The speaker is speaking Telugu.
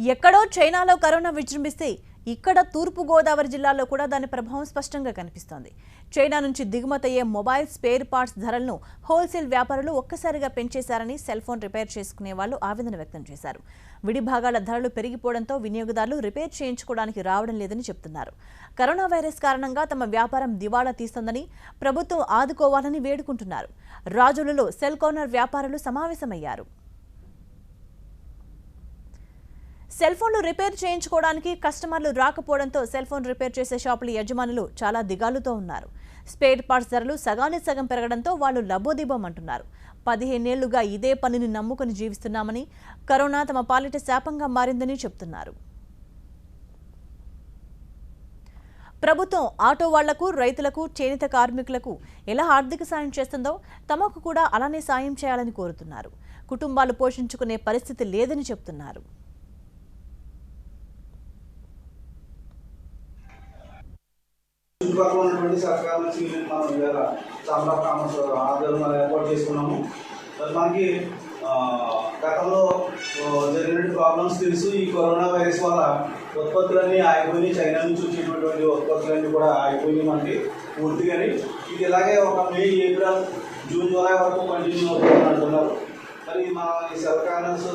ఎక్కడో చైనాలో కరోనా విజృంభిస్తే ఇక్కడ తూర్పు గోదావరి జిల్లాలో కూడా దాని ప్రభావం స్పష్టంగా కనిపిస్తోంది. చైనా నుంచి దిగుమతయ్యే మొబైల్ స్పేర్ పార్ట్స్ ధరలను హోల్సేల్ వ్యాపారులు ఒక్కసారిగా పెంచేశారని సెల్ ఫోన్ రిపేర్ చేసుకునే వాళ్ళు ఆవేదన వ్యక్తం చేశారు. విడి భాగాల ధరలు పెరిగిపోవడంతో వినియోగదారులు రిపేర్ చేయించుకోవడానికి రావడం లేదని చెప్తున్నారు. కరోనా వైరస్ కారణంగా తమ వ్యాపారం దివాళా తీస్తోందని ప్రభుత్వం ఆదుకోవాలని వేడుకుంటున్నారు. రాజులలో సెల్ కార్నర్ వ్యాపారులు సమావేశమయ్యారు. సెల్ ఫోన్లు రిపేర్ చేయించుకోవడానికి కస్టమర్లు రాకపోవడంతో సెల్ ఫోన్ రిపేర్ చేసే షాపుల యజమానులు చాలా దిగాలుతో ఉన్నారు. స్పేర్ పార్ట్స్ ధరలు సగానికి సగం పెరగడంతో వాళ్ళు లబోదిబోమంటున్నారు. 15 ఏళ్లుగా ఇదే పనిని నమ్ముకుని జీవిస్తున్నామని, కరోనా తమ పాలిట శాపంగా మారిందని చెప్తున్నారు. ప్రభుత్వం ఆటో వాళ్లకు, రైతులకు, చేనేత కార్మికులకు ఎలా ఆర్థిక సాయం చేస్తుందో తమకు కూడా అలానే సాయం చేయాలని కోరుతున్నారు. కుటుంబాలు పోషించుకునే పరిస్థితి లేదని చెప్తున్నారు. చుట్టుపక్కల ఉన్నటువంటి సర్కార్ నుంచి మనం ఇవాళ ఛాంబర్ ఆఫ్ కామర్స్ ఆధ్వర్యంలో ఏర్పాటు చేసుకున్నాము. మనకి గతంలో జరిగినటువంటి ప్రాబ్లమ్స్ తెలుసు. ఈ కరోనా వైరస్ వల్ల ఉత్పత్తులన్నీ ఆగిపోయి, చైనా నుంచి వచ్చేటువంటి ఉత్పత్తులన్నీ కూడా ఆగిపోయి మనకి పూర్తిగాని. ఇది ఇలాగే ఒక మే, ఏప్రిల్, జూన్, జూలై వరకు కంటిన్యూ అవుతుంది అంటున్నారు. మరి మన ఈ సెల్ కార్నర్స్